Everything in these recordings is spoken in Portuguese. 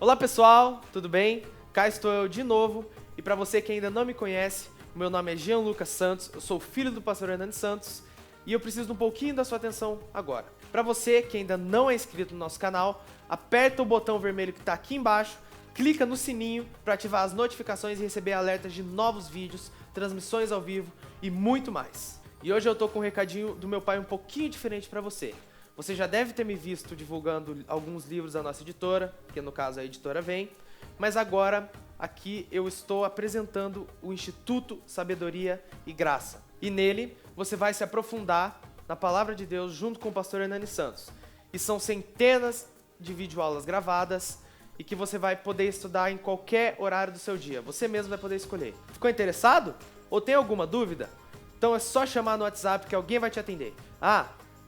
Olá pessoal, tudo bem? Cá estou eu de novo e para você que ainda não me conhece, o meu nome é Jean Lucas Santos, eu sou filho do pastor Hernani Santos e eu preciso de um pouquinho da sua atenção agora. Para você que ainda não é inscrito no nosso canal, aperta o botão vermelho que está aqui embaixo, clica no sininho para ativar as notificações e receber alertas de novos vídeos, transmissões ao vivo e muito mais. E hoje eu tô com um recadinho do meu pai um pouquinho diferente para você. Você já deve ter me visto divulgando alguns livros da nossa editora, que no caso a editora Vem, mas agora aqui eu estou apresentando o Instituto Sabedoria e Graça. E nele você vai se aprofundar na Palavra de Deus junto com o pastor Hernani Santos. E são centenas de videoaulas gravadas e que você vai poder estudar em qualquer horário do seu dia. Você mesmo vai poder escolher. Ficou interessado? Ou tem alguma dúvida? Então é só chamar no WhatsApp que alguém vai te atender.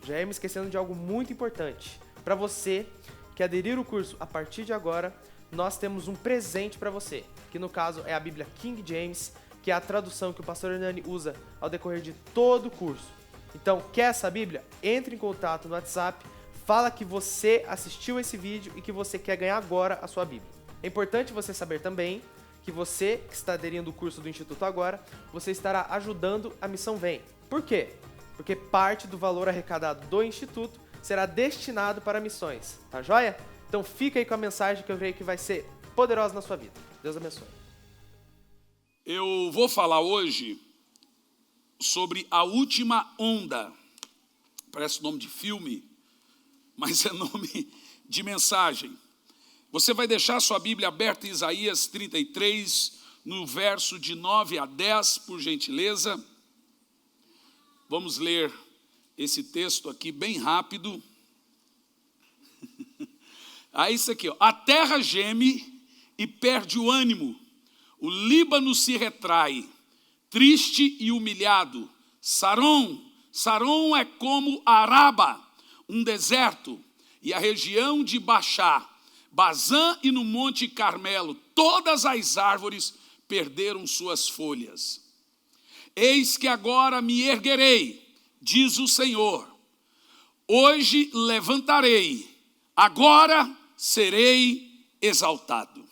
Já ia me esquecendo de algo muito importante. Para você que aderir o curso a partir de agora, nós temos um presente para você, que no caso é a Bíblia King James, que é a tradução que o pastor Hernani usa ao decorrer de todo o curso. Então, quer essa Bíblia? Entre em contato no WhatsApp, fala que você assistiu esse vídeo e que você quer ganhar agora a sua Bíblia. É importante você saber também que você que está aderindo ao curso do Instituto agora, você estará ajudando a Missão Vem. Por quê? Porque parte do valor arrecadado do Instituto será destinado para missões, tá joia? Então fica aí com a mensagem que eu creio que vai ser poderosa na sua vida. Deus abençoe. Eu vou falar hoje sobre a última onda. Parece nome de filme, mas é nome de mensagem. Você vai deixar sua Bíblia aberta em Isaías 33, no verso de 9 a 10, por gentileza. Vamos ler esse texto aqui bem rápido. Isso aqui, ó. A terra geme e perde o ânimo. O Líbano se retrai, triste e humilhado. Saron é como Araba, um deserto, e a região de Baixá, Bazã e no Monte Carmelo, todas as árvores perderam suas folhas. Eis que agora me erguerei, diz o Senhor. Hoje levantarei, agora serei exaltado.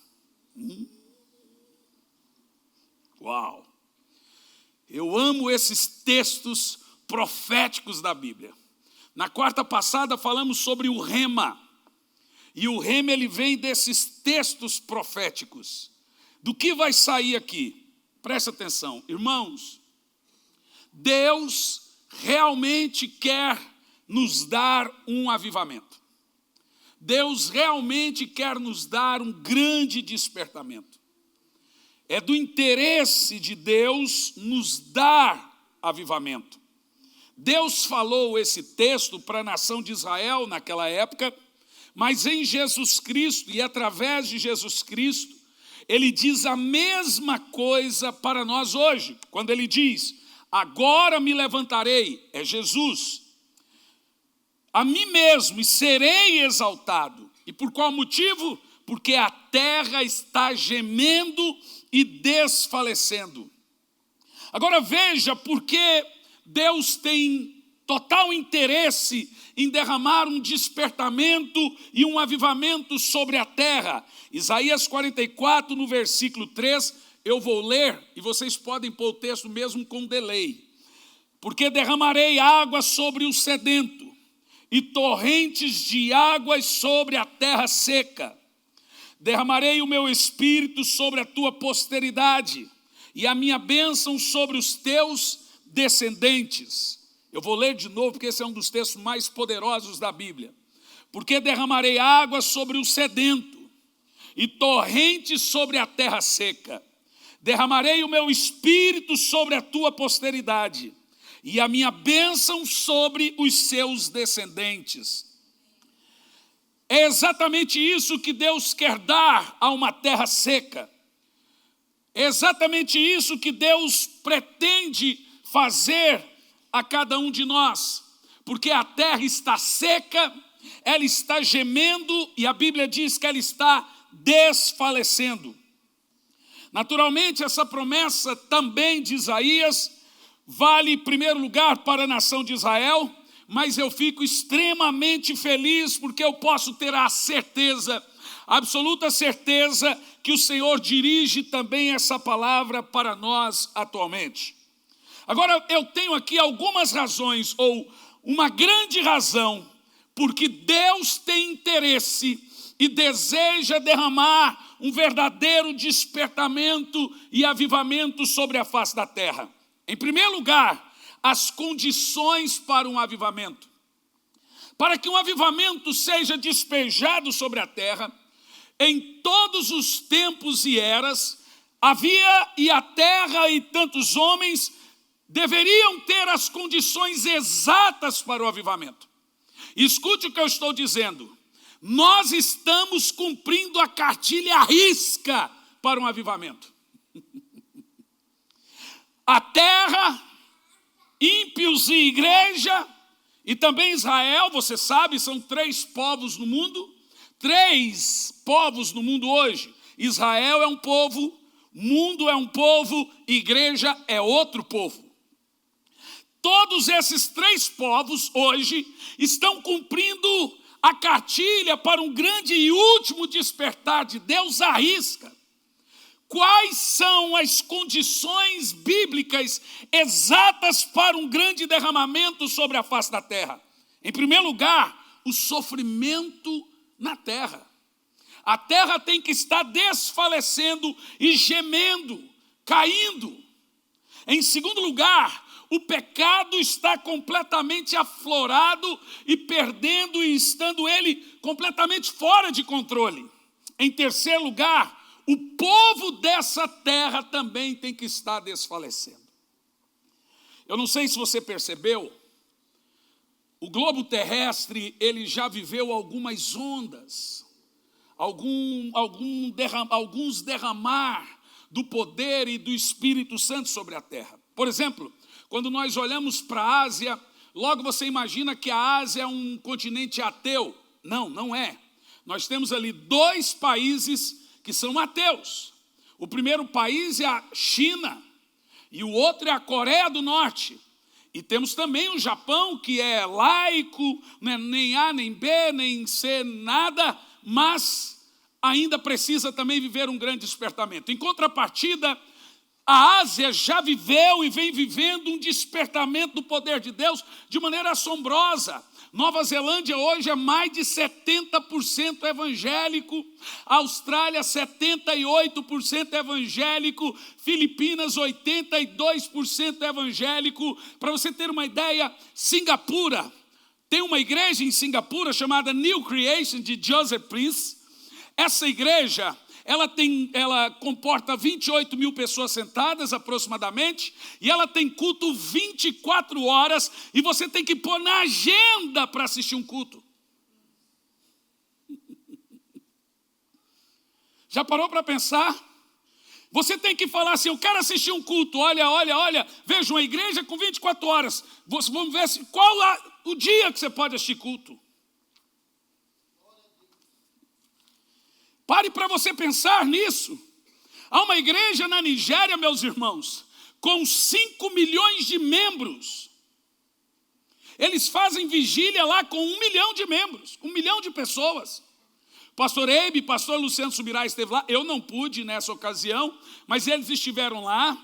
Uau! Eu amo esses textos proféticos da Bíblia. Na quarta passada falamos sobre o rema. E o rema ele vem desses textos proféticos. Do que vai sair aqui? Presta atenção, irmãos. Deus realmente quer nos dar um avivamento. Deus realmente quer nos dar um grande despertamento. É do interesse de Deus nos dar avivamento. Deus falou esse texto para a nação de Israel naquela época, mas em Jesus Cristo e através de Jesus Cristo, ele diz a mesma coisa para nós hoje, quando ele diz: agora me levantarei, é Jesus, a mim mesmo e serei exaltado. E por qual motivo? Porque a terra está gemendo e desfalecendo. Agora veja porque Deus tem total interesse em derramar um despertamento e um avivamento sobre a terra. Isaías 44, no versículo 3, eu vou ler, e vocês podem pôr o texto mesmo com delay. Porque derramarei água sobre o sedento, e torrentes de águas sobre a terra seca. Derramarei o meu espírito sobre a tua posteridade, e a minha bênção sobre os teus descendentes. Eu vou ler de novo, porque esse é um dos textos mais poderosos da Bíblia. Porque derramarei água sobre o sedento, e torrentes sobre a terra seca. Derramarei o meu espírito sobre a tua posteridade, e a minha bênção sobre os seus descendentes. É exatamente isso que Deus quer dar a uma terra seca. É exatamente isso que Deus pretende fazer a cada um de nós. Porque a terra está seca, ela está gemendo, e a Bíblia diz que ela está desfalecendo. Naturalmente, essa promessa também de Isaías vale em primeiro lugar para a nação de Israel, mas eu fico extremamente feliz porque eu posso ter a certeza, absoluta certeza que o Senhor dirige também essa palavra para nós atualmente. Agora, eu tenho aqui algumas razões, ou uma grande razão, porque Deus tem interesse e deseja derramar um verdadeiro despertamento e avivamento sobre a face da terra. Em primeiro lugar, as condições para um avivamento. Para que um avivamento seja despejado sobre a terra, em todos os tempos e eras, havia e a terra e tantos homens deveriam ter as condições exatas para o avivamento. Escute o que eu estou dizendo. Nós estamos cumprindo a cartilha à risca para um avivamento. A terra, ímpios e igreja, e também Israel, você sabe, são 3 povos no mundo. 3 povos no mundo hoje. Israel é um povo, mundo é um povo, igreja é outro povo. Todos esses 3 povos hoje estão cumprindo a cartilha para um grande e último despertar de Deus à risca. Quais são as condições bíblicas exatas para um grande derramamento sobre a face da terra? Em primeiro lugar, o sofrimento na terra. A terra tem que estar desfalecendo e gemendo, caindo. Em segundo lugar, o pecado está completamente aflorado e perdendo e estando ele completamente fora de controle. Em terceiro lugar, o povo dessa terra também tem que estar desfalecendo. Eu não sei se você percebeu, o globo terrestre, ele já viveu algumas ondas, alguns derramar do poder e do Espírito Santo sobre a terra. Por exemplo, quando nós olhamos para a Ásia, logo você imagina que a Ásia é um continente ateu. Não, não é. Nós temos ali 2 países que são ateus. O primeiro país é a China e o outro é a Coreia do Norte. E temos também o Japão, que é laico, não é nem A, nem B, nem C, nada, mas ainda precisa também viver um grande despertamento. Em contrapartida, a Ásia já viveu e vem vivendo um despertamento do poder de Deus de maneira assombrosa. Nova Zelândia hoje é mais de 70% evangélico, Austrália 78% evangélico, Filipinas 82% evangélico. Para você ter uma ideia, Singapura, tem uma igreja em Singapura chamada New Creation de Joseph Prince. Essa igreja, ela comporta 28 mil pessoas sentadas aproximadamente, e ela tem culto 24 horas, e você tem que pôr na agenda para assistir um culto. Já parou para pensar? Você tem que falar assim, eu quero assistir um culto, olha, veja uma igreja com 24 horas, vamos ver qual o dia que você pode assistir culto. Pare para você pensar nisso. Há uma igreja na Nigéria, meus irmãos, com 5 milhões de membros. Eles fazem vigília lá com 1 milhão de membros, 1 milhão de pessoas. Pastor Eibe, pastor Luciano Subirá esteve lá. Eu não pude nessa ocasião, mas eles estiveram lá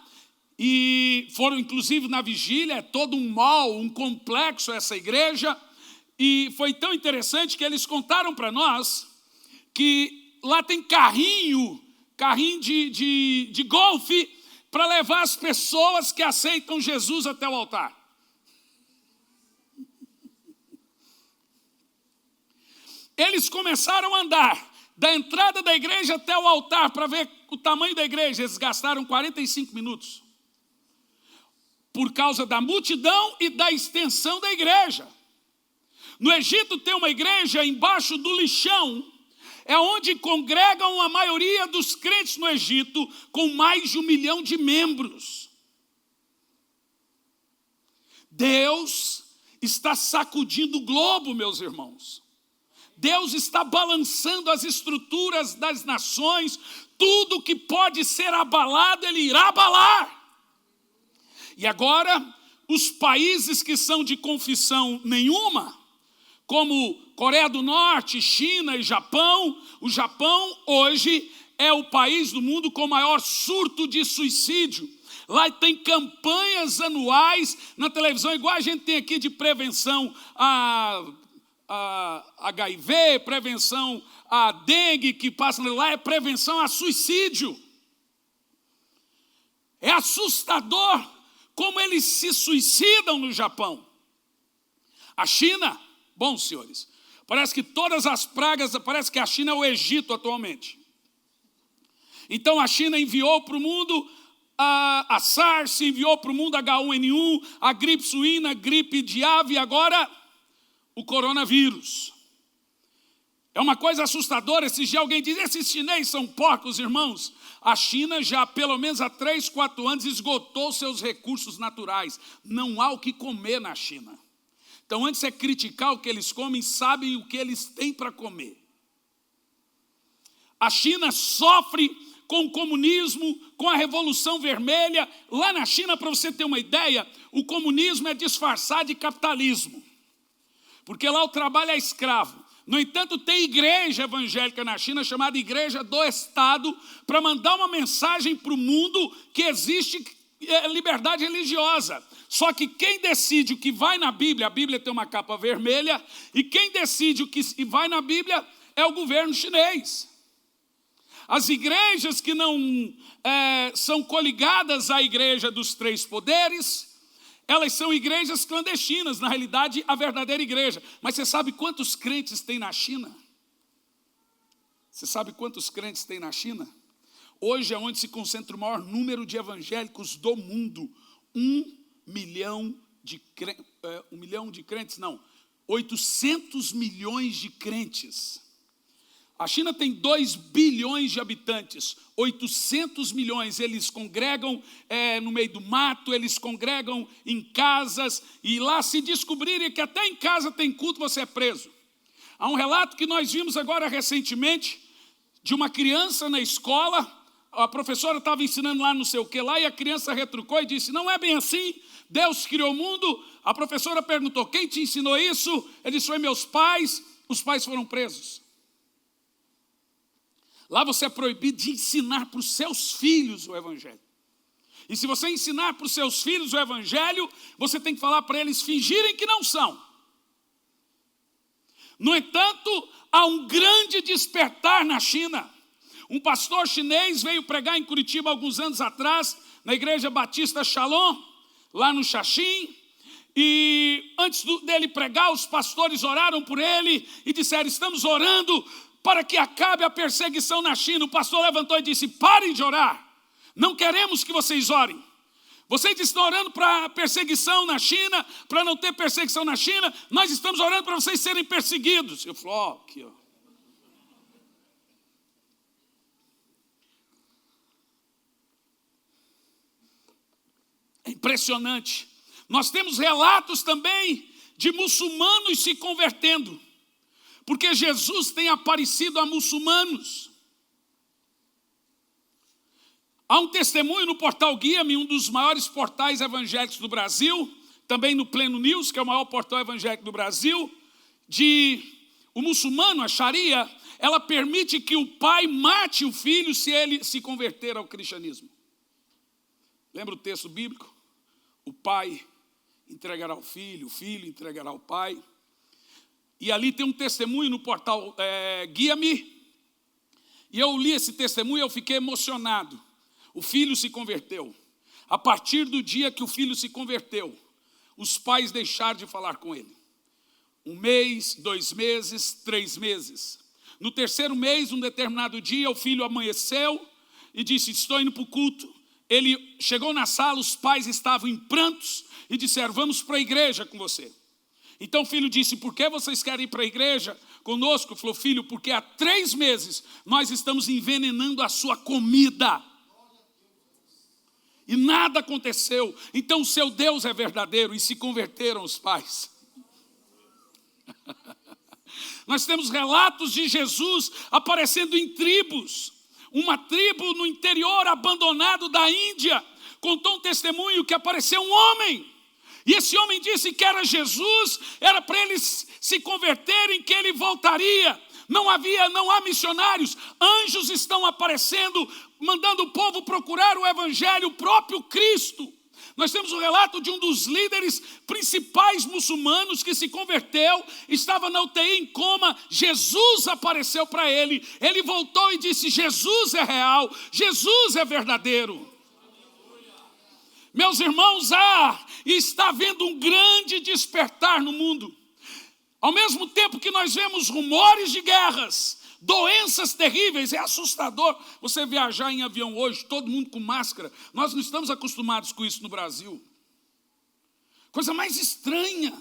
e foram inclusive na vigília. É todo um mall, um complexo essa igreja. E foi tão interessante que eles contaram para nós que lá tem carrinho de golfe para levar as pessoas que aceitam Jesus até o altar. Eles começaram a andar da entrada da igreja até o altar para ver o tamanho da igreja. Eles gastaram 45 minutos. Por causa da multidão e da extensão da igreja. No Egito tem uma igreja embaixo do lixão, é onde congregam a maioria dos crentes no Egito, com mais de 1 milhão de membros. Deus está sacudindo o globo, meus irmãos. Deus está balançando as estruturas das nações. Tudo que pode ser abalado, Ele irá abalar. E agora, os países que são de confissão nenhuma, como Coreia do Norte, China e Japão. O Japão hoje é o país do mundo com maior surto de suicídio. Lá tem campanhas anuais na televisão, igual a gente tem aqui de prevenção a HIV, prevenção a dengue, que passa lá é prevenção a suicídio. É assustador como eles se suicidam no Japão. A China, bom, senhores, parece que todas as pragas, parece que a China é o Egito atualmente. Então a China enviou para o mundo a SARS, enviou para o mundo H1N1, a gripe suína, a gripe de ave e agora o coronavírus. É uma coisa assustadora. Esses dias alguém diz, esses chineses são porcos, irmãos. A China já pelo menos há 3, 4 anos esgotou seus recursos naturais. Não há o que comer na China. Então antes de criticar o que eles comem, sabem o que eles têm para comer. A China sofre com o comunismo, com a Revolução Vermelha. Lá na China, para você ter uma ideia, o comunismo é disfarçado de capitalismo. Porque lá o trabalho é escravo. No entanto, tem igreja evangélica na China, chamada Igreja do Estado, para mandar uma mensagem para o mundo que existe liberdade religiosa. Só que quem decide o que vai na Bíblia, a Bíblia tem uma capa vermelha, e quem decide o que vai na Bíblia é o governo chinês. As igrejas que não são coligadas à igreja dos 3 poderes, elas são igrejas clandestinas, na realidade a verdadeira igreja. Mas você sabe quantos crentes tem na China? Você sabe quantos crentes tem na China? Hoje é onde se concentra o maior número de evangélicos do mundo. 1 milhão de crentes, não, 800 milhões de crentes. A China tem 2 bilhões de habitantes, 800 milhões, eles congregam no meio do mato, eles congregam em casas, e lá se descobrirem que até em casa tem culto, você é preso. Há um relato que nós vimos agora recentemente, de uma criança na escola, a professora estava ensinando lá não sei o que lá, e a criança retrucou e disse, não é bem assim, Deus criou o mundo. A professora perguntou, quem te ensinou isso? Ele disse, foi meus pais, os pais foram presos. Lá você é proibido de ensinar para os seus filhos o Evangelho. E se você ensinar para os seus filhos o Evangelho, você tem que falar para eles fingirem que não são. No entanto, há um grande despertar na China. Um pastor chinês veio pregar em Curitiba alguns anos atrás, na igreja Batista Shalom, lá no Xaxim. E antes dele pregar, os pastores oraram por ele e disseram, estamos orando para que acabe a perseguição na China. O pastor levantou e disse, parem de orar, não queremos que vocês orem. Vocês estão orando para perseguição na China, para não ter perseguição na China, nós estamos orando para vocês serem perseguidos. Eu falo, aqui, ó. É impressionante. Nós temos relatos também de muçulmanos se convertendo, porque Jesus tem aparecido a muçulmanos. Há um testemunho no portal Guia-me, um dos maiores portais evangélicos do Brasil, também no Pleno News, que é o maior portal evangélico do Brasil, de o muçulmano, a Sharia, ela permite que o pai mate o filho se ele se converter ao cristianismo. Lembra o texto bíblico? O pai entregará ao filho, o filho entregará ao pai. E ali tem um testemunho no portal Guia-me, e eu li esse testemunho e eu fiquei emocionado. O filho se converteu. A partir do dia que o filho se converteu, os pais deixaram de falar com ele. 1 mês, 2 meses, 3 meses. No 3º mês, um determinado dia, o filho amanheceu e disse, estou indo para o culto. Ele chegou na sala, os pais estavam em prantos e disseram, vamos para a igreja com você. Então o filho disse, por que vocês querem ir para a igreja conosco? Falou, filho, porque há 3 meses nós estamos envenenando a sua comida. E nada aconteceu. Então o seu Deus é verdadeiro. E se converteram os pais. Nós temos relatos de Jesus aparecendo em tribos. Uma tribo no interior abandonado da Índia contou um testemunho que apareceu um homem E esse homem disse que era Jesus, era para eles se converterem, que ele voltaria. Não há missionários, anjos estão aparecendo, mandando o povo procurar o evangelho, o próprio Cristo. Nós temos o relato de um dos líderes principais muçulmanos que se converteu, estava na UTI em coma, Jesus apareceu para ele, ele voltou e disse: Jesus é real, Jesus é verdadeiro. Meus irmãos, está havendo um grande despertar no mundo. Ao mesmo tempo que nós vemos rumores de guerras, doenças terríveis, é assustador você viajar em avião hoje, todo mundo com máscara. Nós não estamos acostumados com isso no Brasil. Coisa mais estranha.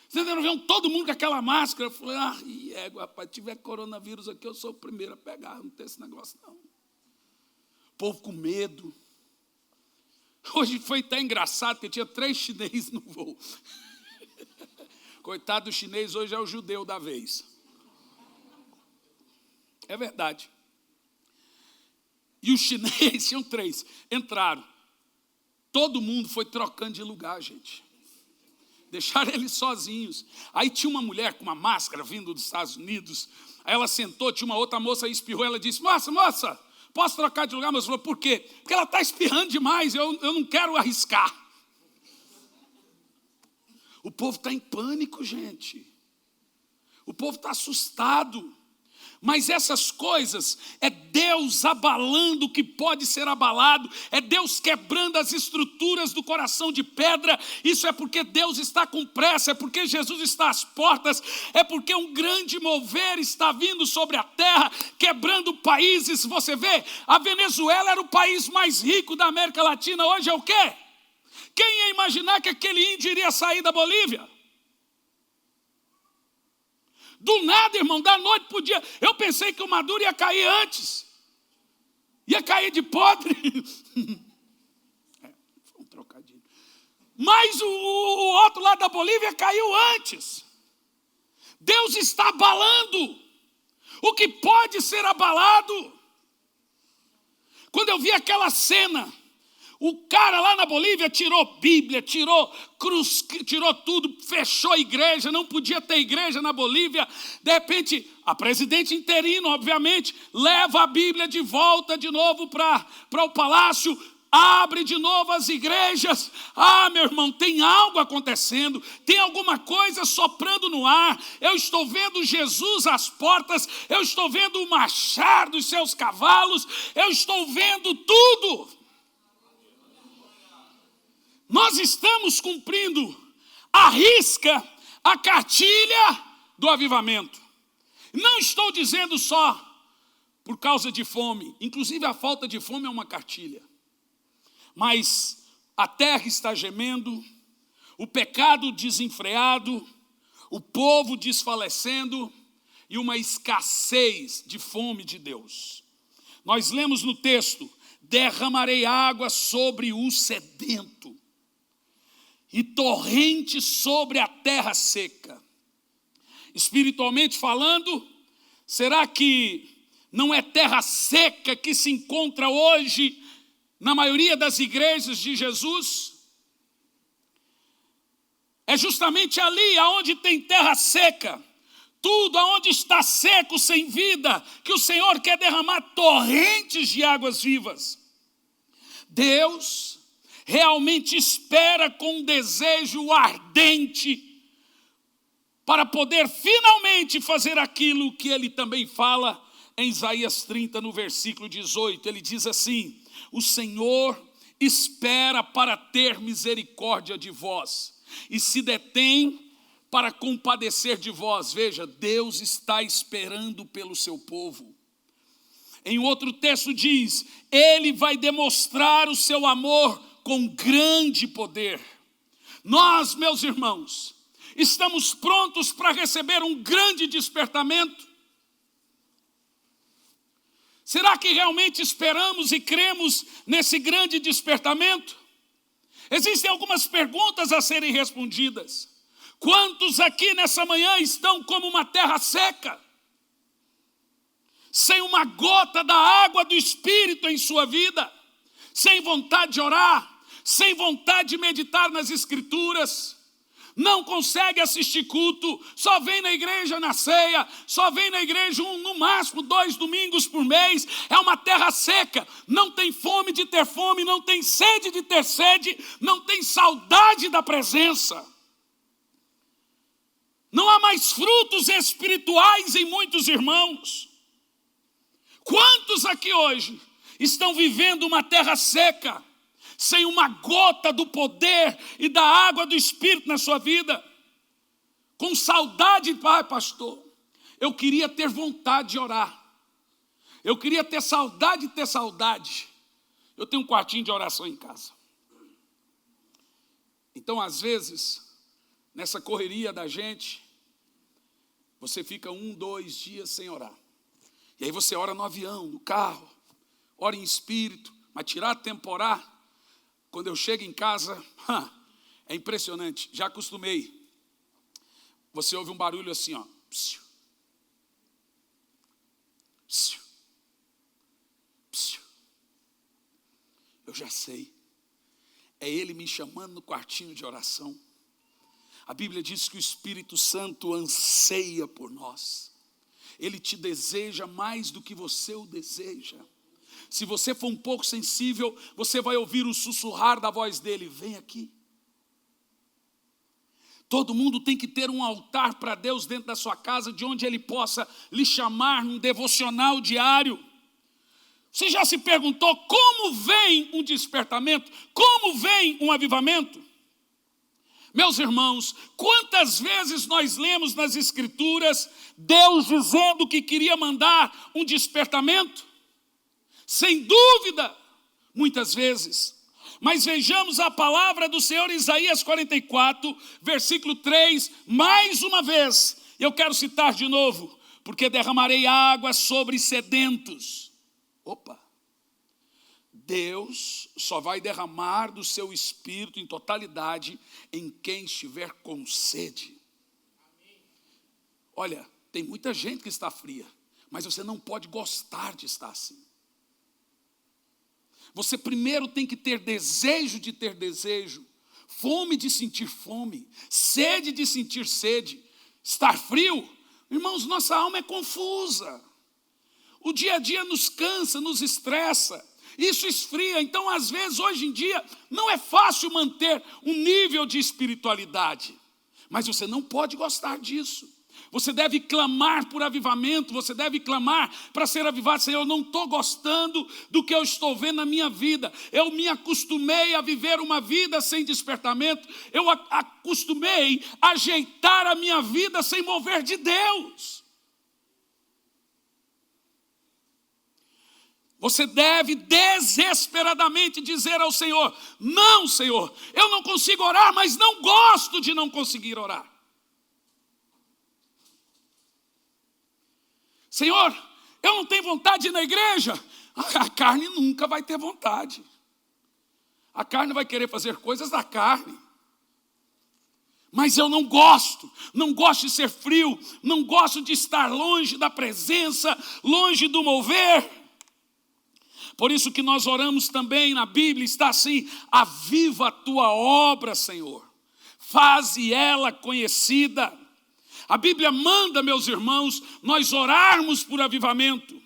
Você não vê todo mundo com aquela máscara. Eu falei, rapaz, se tiver coronavírus aqui, eu sou o primeiro a pegar, não tem esse negócio não. O povo com medo. Hoje foi até engraçado, porque tinha 3 chineses no voo. Coitado do chinês, hoje é o judeu da vez. É verdade. E os chineses, tinham 3, entraram. Todo mundo foi trocando de lugar, gente. Deixaram eles sozinhos. Aí tinha uma mulher com uma máscara vindo dos Estados Unidos. Aí ela sentou, tinha uma outra moça aí, espirrou. Ela disse, moça, posso trocar de lugar? Mas falou, por quê? Porque ela está espirrando demais, eu não quero arriscar. O povo está em pânico, gente. O povo está assustado. Mas essas coisas é Deus abalando o que pode ser abalado, é Deus quebrando as estruturas do coração de pedra. Isso é porque Deus está com pressa, é porque Jesus está às portas, é porque um grande mover está vindo sobre a terra, quebrando países. Você vê, a Venezuela era o país mais rico da América Latina, hoje é o quê? Quem ia imaginar que aquele índio iria sair da Bolívia? Do nada, irmão, da noite para o dia. Eu pensei que o Maduro ia cair antes. Ia cair de podre. Foi um trocadilho. Mas o outro lado da Bolívia caiu antes. Deus está abalando o que pode ser abalado. Quando eu vi aquela cena, o cara lá na Bolívia tirou Bíblia, tirou cruz, tirou tudo, fechou a igreja, não podia ter igreja na Bolívia. De repente, a presidente interina, obviamente, leva a Bíblia de volta de novo para o palácio, abre de novo as igrejas. Meu irmão, tem algo acontecendo, tem alguma coisa soprando no ar. Eu estou vendo Jesus às portas, eu estou vendo o marchar dos seus cavalos, eu estou vendo tudo. Nós estamos cumprindo à risca a cartilha do avivamento. Não estou dizendo só por causa de fome, inclusive a falta de fome é uma cartilha. Mas a terra está gemendo, o pecado desenfreado, o povo desfalecendo e uma escassez de fome de Deus. Nós lemos no texto, derramarei água sobre o sedento e torrente sobre a terra seca. Espiritualmente falando, será que não é terra seca que se encontra hoje na maioria das igrejas de Jesus? É justamente ali aonde tem terra seca, tudo aonde está seco, sem vida, que o Senhor quer derramar torrentes de águas vivas. Deus realmente espera com um desejo ardente para poder finalmente fazer aquilo que ele também fala em Isaías 30, no versículo 18. Ele diz assim: o Senhor espera para ter misericórdia de vós e se detém para compadecer de vós. Veja, Deus está esperando pelo seu povo. Em outro texto diz, ele vai demonstrar o seu amor com grande poder. Nós, meus irmãos, estamos prontos para receber um grande despertamento? Será que realmente esperamos e cremos nesse grande despertamento? Existem algumas perguntas a serem respondidas. Quantos aqui nessa manhã estão como uma terra seca? Sem uma gota da água do Espírito em sua vida? Sem vontade de orar? sem vontade de meditar nas Escrituras, não consegue assistir culto, só vem na igreja na ceia, só vem na igreja no máximo 2 domingos por mês. É uma terra seca, não tem fome de ter fome, não tem sede de ter sede, não tem saudade da presença. Não há mais frutos espirituais em muitos irmãos. Quantos aqui hoje estão vivendo uma terra seca, sem uma gota do poder e da água do Espírito na sua vida? Com saudade, pastor, eu queria ter vontade de orar. Eu queria ter saudade de ter saudade. Eu tenho um quartinho de oração em casa. Então, às vezes, nessa correria da gente, você fica 1, 2 dias sem orar. E aí você ora no avião, no carro, ora em espírito, mas tirar tempo para orar, quando eu chego em casa, é impressionante, já acostumei. Você ouve um barulho assim, ó. Psiu, psiu, psiu. Eu já sei. É Ele me chamando no quartinho de oração. A Bíblia diz que o Espírito Santo anseia por nós. Ele te deseja mais do que você o deseja. Se você for um pouco sensível, você vai ouvir o sussurrar da voz dele: vem aqui. Todo mundo tem que ter um altar para Deus dentro da sua casa, de onde ele possa lhe chamar num devocional diário. Você já se perguntou como vem um despertamento? Como vem um avivamento? Meus irmãos, quantas vezes nós lemos nas Escrituras Deus dizendo que queria mandar um despertamento? Sem dúvida, muitas vezes. Mas vejamos a palavra do Senhor, Isaías 44, versículo 3, mais uma vez. Eu quero citar de novo: porque derramarei água sobre sedentos. Opa! Deus só vai derramar do seu Espírito em totalidade em quem estiver com sede. Olha, tem muita gente que está fria, mas você não pode gostar de estar assim. Você primeiro tem que ter desejo de ter desejo, fome de sentir fome, sede de sentir sede. Estar frio, irmãos, nossa alma é confusa. O dia a dia nos cansa, nos estressa. Isso esfria. Então, às vezes, hoje em dia, não é fácil manter um nível de espiritualidade. Mas você não pode gostar disso. Você deve clamar por avivamento, você deve clamar para ser avivado. Senhor, eu não estou gostando do que eu estou vendo na minha vida. Eu me acostumei a viver uma vida sem despertamento. Eu acostumei a ajeitar a minha vida sem mover de Deus. Você deve desesperadamente dizer ao Senhor: não, Senhor, eu não consigo orar, mas não gosto de não conseguir orar. Senhor, eu não tenho vontade de ir na igreja. A carne nunca vai ter vontade. A carne vai querer fazer coisas da carne. Mas eu não gosto de ser frio, não gosto de estar longe da presença, longe do mover. Por isso que nós oramos também na Bíblia, está assim: aviva a tua obra, Senhor, faze ela conhecida. A Bíblia manda, meus irmãos, nós orarmos por avivamento.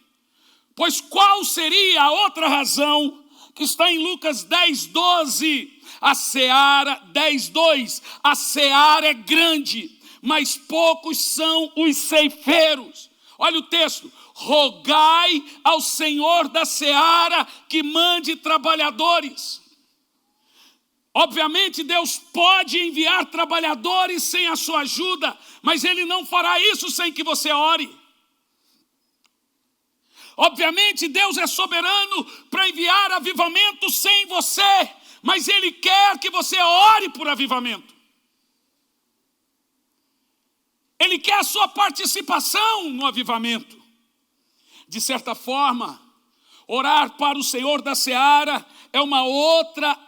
Pois qual seria a outra razão que está em Lucas 10:12? A seara, 10:2, a seara é grande, mas poucos são os ceifeiros. Olha o texto: rogai ao Senhor da seara que mande trabalhadores. Obviamente Deus pode enviar trabalhadores sem a sua ajuda, mas Ele não fará isso sem que você ore. Obviamente Deus é soberano para enviar avivamento sem você, mas Ele quer que você ore por avivamento. Ele quer a sua participação no avivamento. De certa forma, orar para o Senhor da seara é uma outra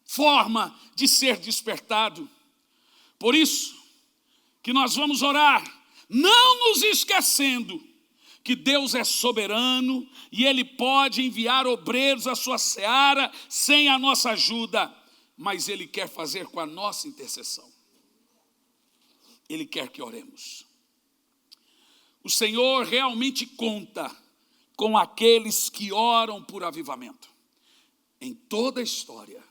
forma de ser despertado. Por isso que nós vamos orar, não nos esquecendo que Deus é soberano e Ele pode enviar obreiros à sua seara sem a nossa ajuda, mas Ele quer fazer com a nossa intercessão. Ele quer que oremos. O Senhor realmente conta com aqueles que oram por avivamento. Em toda a história,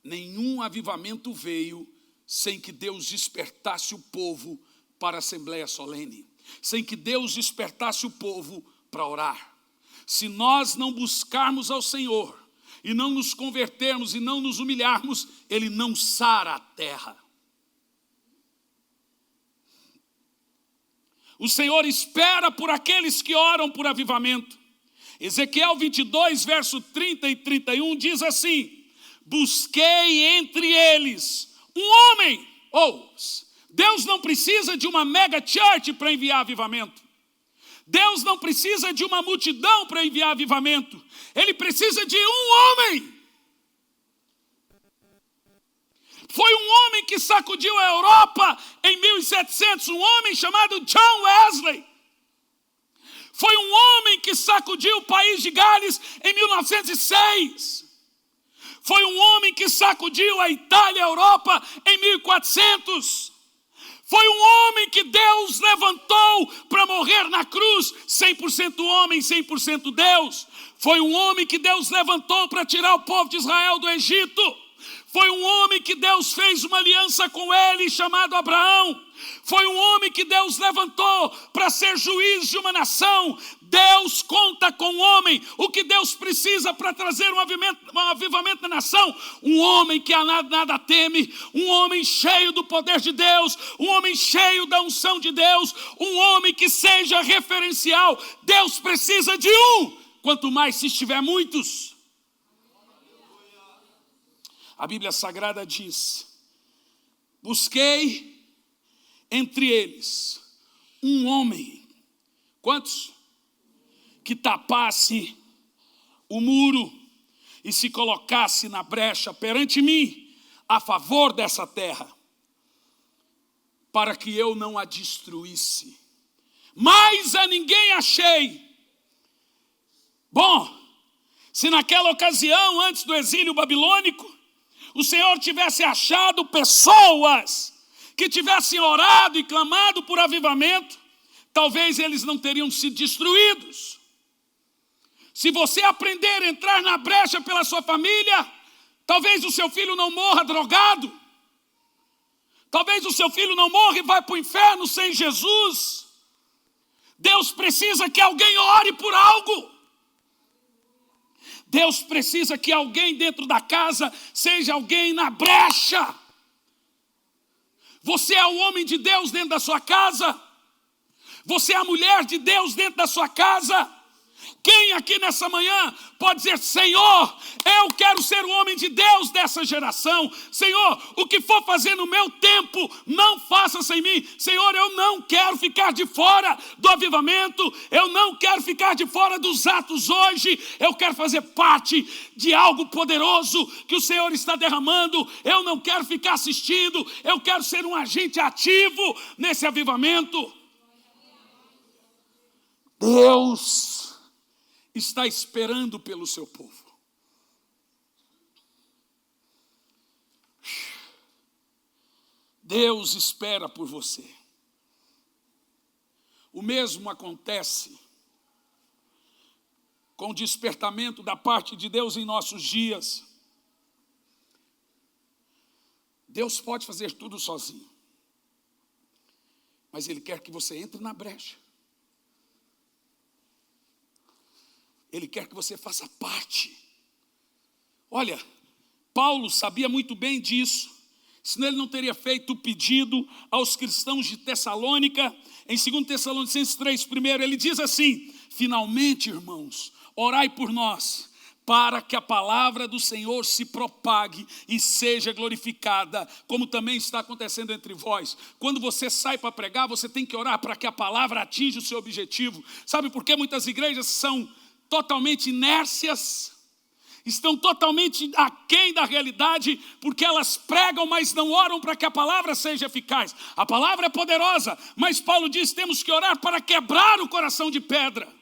nenhum avivamento veio sem que Deus despertasse o povo para a assembleia solene, sem que Deus despertasse o povo para orar. Se nós não buscarmos ao Senhor, e não nos convertermos, e não nos humilharmos, Ele não sara a terra. O Senhor espera por aqueles que oram por avivamento. Ezequiel 22, verso 30 e 31 diz assim: busquei entre eles um homem. Deus não precisa de uma mega church para enviar avivamento. Deus não precisa de uma multidão para enviar avivamento. Ele precisa de um homem. Foi um homem que sacudiu a Europa em 1700, um homem chamado John Wesley. Foi um homem que sacudiu o país de Gales em 1906. Foi um homem que sacudiu a Itália e a Europa em 1400. Foi um homem que Deus levantou para morrer na cruz, 100% homem, 100% Deus. Foi um homem que Deus levantou para tirar o povo de Israel do Egito. Foi um homem que Deus fez uma aliança com ele, chamado Abraão. Foi um homem que Deus levantou para ser juiz de uma nação. Deus conta com o homem. O que Deus precisa para trazer um avivamento na nação? Um homem que a nada teme, um homem cheio do poder de Deus, um homem cheio da unção de Deus, um homem que seja referencial. Deus precisa de um, quanto mais se estiver muitos. A Bíblia Sagrada diz: busquei entre eles um homem. Quantos? Que tapasse o muro e se colocasse na brecha perante mim a favor dessa terra, para que eu não a destruísse. Mas a ninguém achei. Bom, se naquela ocasião, antes do exílio babilônico, o Senhor tivesse achado pessoas que tivessem orado e clamado por avivamento, talvez eles não teriam sido destruídos. Se você aprender a entrar na brecha pela sua família, talvez o seu filho não morra drogado. Talvez o seu filho não morra e vá para o inferno sem Jesus. Deus precisa que alguém ore por algo. Deus precisa que alguém dentro da casa seja alguém na brecha. Você é o homem de Deus dentro da sua casa? Você é a mulher de Deus dentro da sua casa? Quem aqui nessa manhã pode dizer: Senhor, eu quero ser o homem de Deus dessa geração. Senhor, o que for fazer no meu tempo, não faça sem mim. Senhor, eu não quero ficar de fora do avivamento. Eu não quero ficar de fora dos atos hoje. Eu quero fazer parte de algo poderoso que o Senhor está derramando. Eu não quero ficar assistindo. Eu quero ser um agente ativo nesse avivamento. Deus está esperando pelo seu povo. Deus espera por você. O mesmo acontece com o despertamento da parte de Deus em nossos dias. Deus pode fazer tudo sozinho, mas Ele quer que você entre na brecha. Ele quer que você faça parte. Olha, Paulo sabia muito bem disso, senão ele não teria feito o pedido aos cristãos de Tessalônica. Em 2 Tessalonicenses 3, primeiro, ele diz assim: finalmente, irmãos, orai por nós, para que a palavra do Senhor se propague e seja glorificada, como também está acontecendo entre vós. Quando você sai para pregar, você tem que orar para que a palavra atinja o seu objetivo. Sabe por que muitas igrejas são totalmente inércias, estão totalmente aquém da realidade, porque elas pregam, mas não oram para que a palavra seja eficaz. A palavra é poderosa, mas Paulo diz, temos que orar para quebrar o coração de pedra.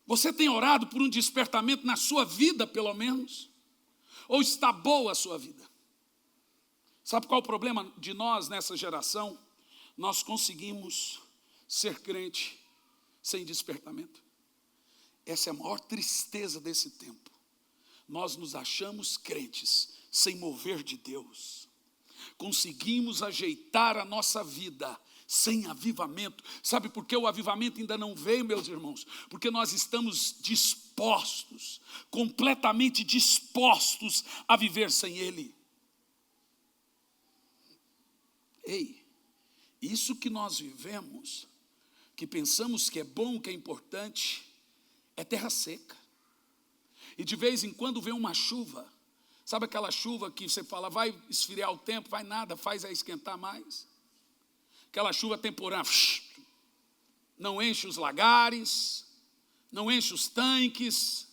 Você tem orado por um despertamento na sua vida, pelo menos? Ou está boa a sua vida? Sabe qual é o problema de nós nessa geração? Nós conseguimos ser crente sem despertamento. Essa é a maior tristeza desse tempo. Nós nos achamos crentes sem mover de Deus. Conseguimos ajeitar a nossa vida sem avivamento. Sabe por que o avivamento ainda não veio, meus irmãos? Porque nós estamos dispostos, completamente dispostos a viver sem Ele. Ei, isso que nós vivemos, que pensamos que é bom, que é importante, é terra seca. E de vez em quando vem uma chuva. Sabe aquela chuva que você fala, vai esfriar o tempo, vai nada, faz esquentar mais. Aquela chuva temporânea, não enche os lagares, não enche os tanques.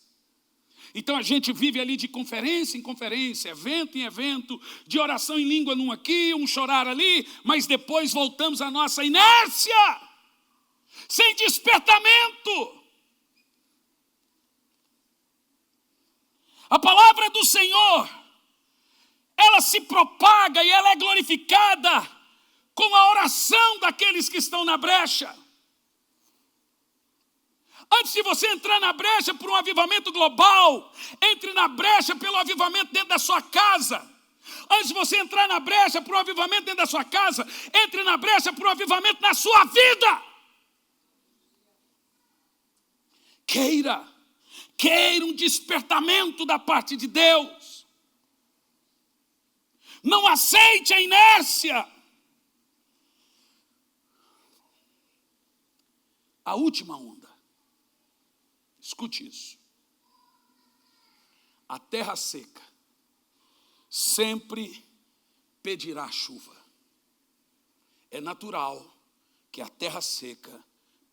Então a gente vive ali de conferência em conferência, evento em evento, de oração em língua num aqui, um chorar ali, mas depois voltamos à nossa inércia, sem despertamento. A palavra do Senhor, ela se propaga e ela é glorificada com a oração daqueles que estão na brecha. Antes de você entrar na brecha por um avivamento global, entre na brecha pelo avivamento dentro da sua casa. Antes de você entrar na brecha por um avivamento dentro da sua casa, entre na brecha por um avivamento na sua vida. Queira um despertamento da parte de Deus. Não aceite a inércia. A última onda. Escute isso. A terra seca sempre pedirá chuva. É natural que a terra seca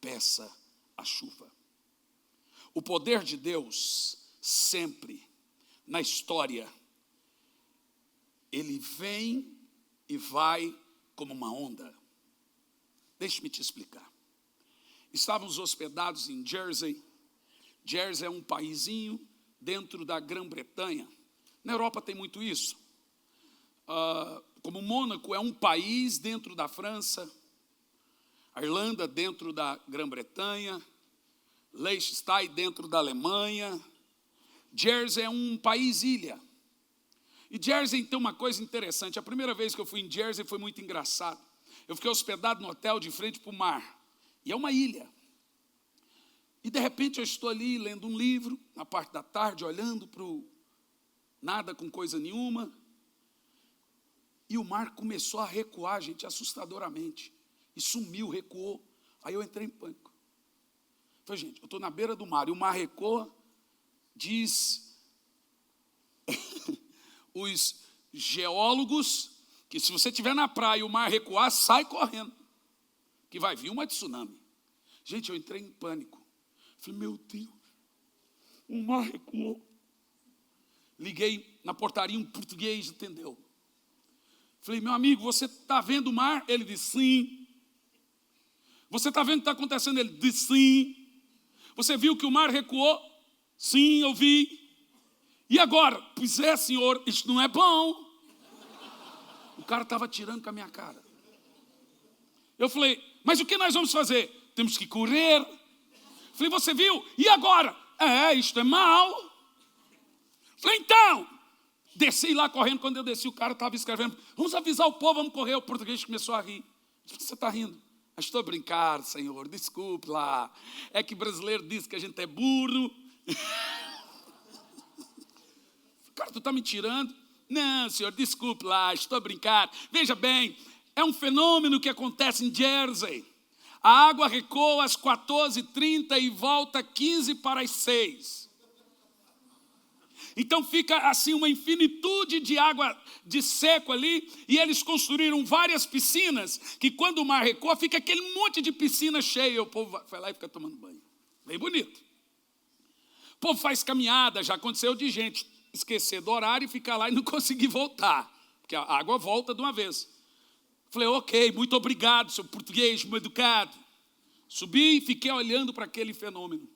peça a chuva. O poder de Deus sempre, na história, ele vem e vai como uma onda. Deixe-me te explicar. Estávamos hospedados em Jersey. Jersey é um paizinho dentro da Grã-Bretanha. Na Europa tem muito isso. Como Mônaco é um país dentro da França, a Irlanda dentro da Grã-Bretanha, Liechtenstein dentro da Alemanha. Jersey é um país-ilha. E Jersey tem uma coisa interessante. A primeira vez que eu fui em Jersey foi muito engraçado. Eu fiquei hospedado no hotel de frente para o mar. E é uma ilha. E de repente eu estou ali lendo um livro, na parte da tarde, olhando para o nada com coisa nenhuma. E o mar começou a recuar, gente, assustadoramente. E sumiu, recuou. Aí eu entrei em pânico. Falei, gente, eu estou na beira do mar e o mar recua, diz os geólogos que se você estiver na praia e o mar recuar, sai correndo, que vai vir uma tsunami. Gente, eu entrei em pânico. Falei, meu Deus, o mar recuou. Liguei na portaria, um português atendeu. Falei, meu amigo, você está vendo o mar? Ele disse, sim. Você está vendo o que está acontecendo? Ele disse, sim. Você viu que o mar recuou? Sim, eu vi. E agora? Pois é, senhor, isso não é bom. O cara estava tirando com a minha cara. Eu falei, mas o que nós vamos fazer? Temos que correr. Falei, você viu? E agora? Isto é mal. Falei, então, desci lá correndo. Quando eu desci, o cara estava escrevendo, vamos avisar o povo, vamos correr. O português começou a rir. Você está rindo? Estou a brincar, senhor, desculpe lá. É que brasileiro diz que a gente é burro. Cara, tu está me tirando? Não, senhor, desculpe lá, estou a brincar. Veja bem, é um fenômeno que acontece em Jersey. A água recuou às 14h30 e volta 15 para as 6. Então fica assim uma infinitude de água de seco ali, e eles construíram várias piscinas, que quando o mar recua, fica aquele monte de piscina cheia, o povo vai lá e fica tomando banho. Bem bonito. O povo faz caminhada, já aconteceu de gente esquecer do horário e ficar lá e não conseguir voltar, porque a água volta de uma vez. Falei, ok, muito obrigado, seu português, muito educado. Subi e fiquei olhando para aquele fenômeno.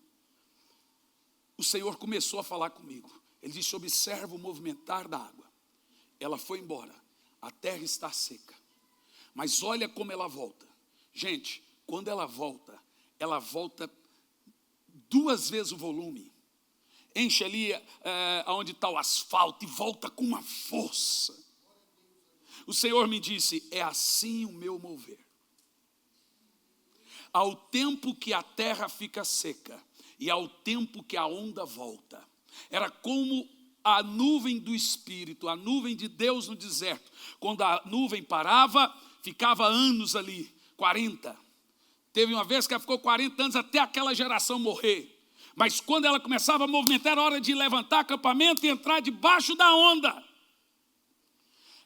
O Senhor começou a falar comigo. Ele disse, observa o movimentar da água. Ela foi embora, a terra está seca. Mas olha como ela volta. Gente, quando ela volta 2 vezes o volume. Enche ali onde está o asfalto e volta com uma força. O Senhor me disse, é assim o meu mover. Ao tempo que a terra fica seca e ao tempo que a onda volta. Era como a nuvem do Espírito, a nuvem de Deus no deserto. Quando a nuvem parava, ficava anos ali, 40. Teve uma vez que ela ficou 40 anos até aquela geração morrer. Mas quando ela começava a movimentar, era hora de levantar acampamento e entrar debaixo da onda.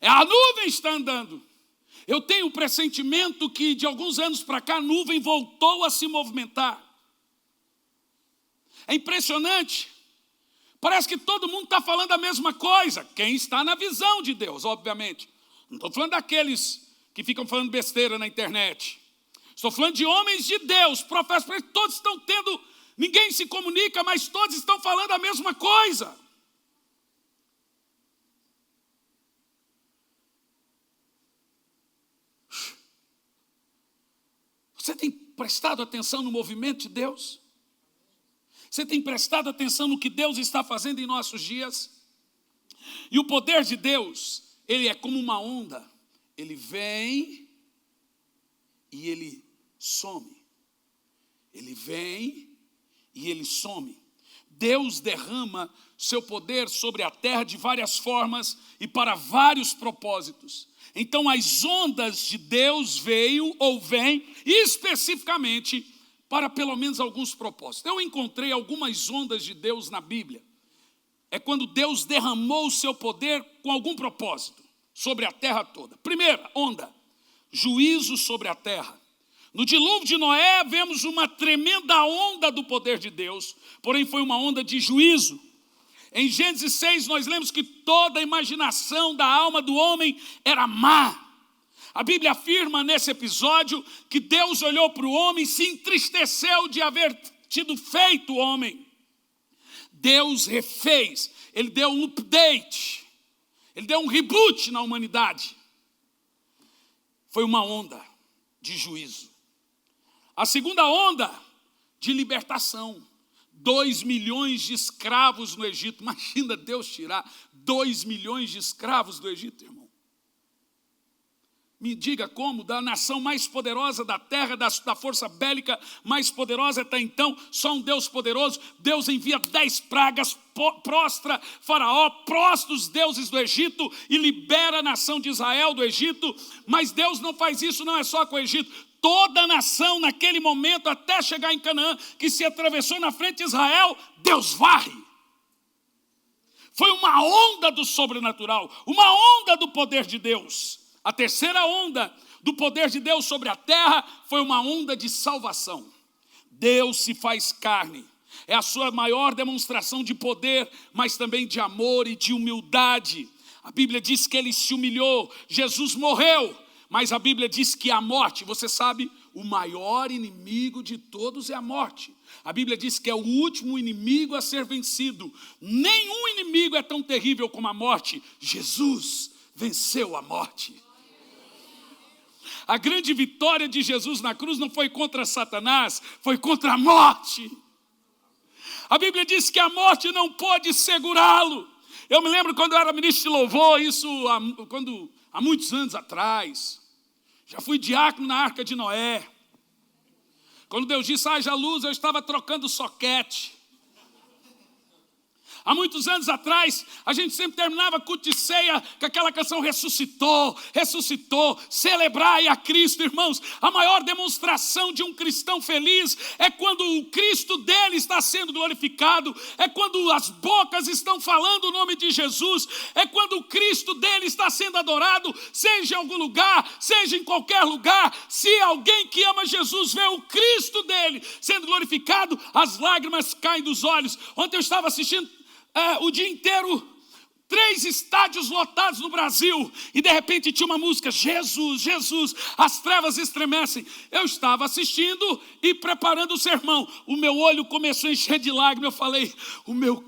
A nuvem está andando. Eu tenho o pressentimento que de alguns anos para cá a nuvem voltou a se movimentar. É impressionante. Parece que todo mundo está falando a mesma coisa. Quem está na visão de Deus, obviamente. Não estou falando daqueles que ficam falando besteira na internet. Estou falando de homens de Deus, profetas, todos estão tendo, ninguém se comunica, mas todos estão falando a mesma coisa. Você tem prestado atenção no movimento de Deus? Você tem prestado atenção no que Deus está fazendo em nossos dias? E o poder de Deus, ele é como uma onda. Ele vem e ele some. Ele vem e ele some. Deus derrama seu poder sobre a terra de várias formas e para vários propósitos. Então as ondas de Deus veio ou vêm especificamente para pelo menos alguns propósitos. Eu encontrei algumas ondas de Deus na Bíblia. É quando Deus derramou o seu poder com algum propósito sobre a terra toda. Primeira onda, juízo sobre a terra. No dilúvio de Noé, vemos uma tremenda onda do poder de Deus, porém foi uma onda de juízo. Em Gênesis 6, nós lemos que toda a imaginação da alma do homem era má. A Bíblia afirma nesse episódio que Deus olhou para o homem e se entristeceu de haver tido feito o homem. Deus refez, ele deu um update, ele deu um reboot na humanidade. Foi uma onda de juízo. A segunda onda de libertação. 2 milhões de escravos no Egito. Imagina Deus tirar 2 milhões de escravos do Egito, irmão. Me diga como, da nação mais poderosa da terra, da força bélica mais poderosa até então, só um Deus poderoso. Deus envia 10 pragas, prostra Faraó, prostra os deuses do Egito e libera a nação de Israel do Egito. Mas Deus não faz isso, não é só com o Egito. Toda a nação naquele momento, até chegar em Canaã, que se atravessou na frente de Israel, Deus varre. Foi uma onda do sobrenatural, uma onda do poder de Deus. A terceira onda do poder de Deus sobre a terra foi uma onda de salvação. Deus se faz carne. É a sua maior demonstração de poder, mas também de amor e de humildade. A Bíblia diz que ele se humilhou, Jesus morreu, mas a Bíblia diz que a morte, você sabe, o maior inimigo de todos é a morte. A Bíblia diz que é o último inimigo a ser vencido. Nenhum inimigo é tão terrível como a morte. Jesus venceu a morte. A grande vitória de Jesus na cruz não foi contra Satanás, foi contra a morte. A Bíblia diz que a morte não pode segurá-lo. Eu me lembro quando eu era ministro de louvor, isso há muitos anos atrás. Já fui diácono na Arca de Noé. Quando Deus disse, haja luz, eu estava trocando soquete. Há muitos anos atrás, a gente sempre terminava culto de ceia com aquela canção ressuscitou, ressuscitou, celebrai a Cristo, irmãos. A maior demonstração de um cristão feliz é quando o Cristo dele está sendo glorificado, é quando as bocas estão falando o nome de Jesus, é quando o Cristo dele está sendo adorado, seja em algum lugar, seja em qualquer lugar. Se alguém que ama Jesus vê o Cristo dele sendo glorificado, as lágrimas caem dos olhos. Ontem eu estava assistindo o dia inteiro, 3 estádios lotados no Brasil, e de repente tinha uma música, Jesus, Jesus, as trevas estremecem. Eu estava assistindo e preparando o sermão, o meu olho começou a encher de lágrimas. Eu falei, o meu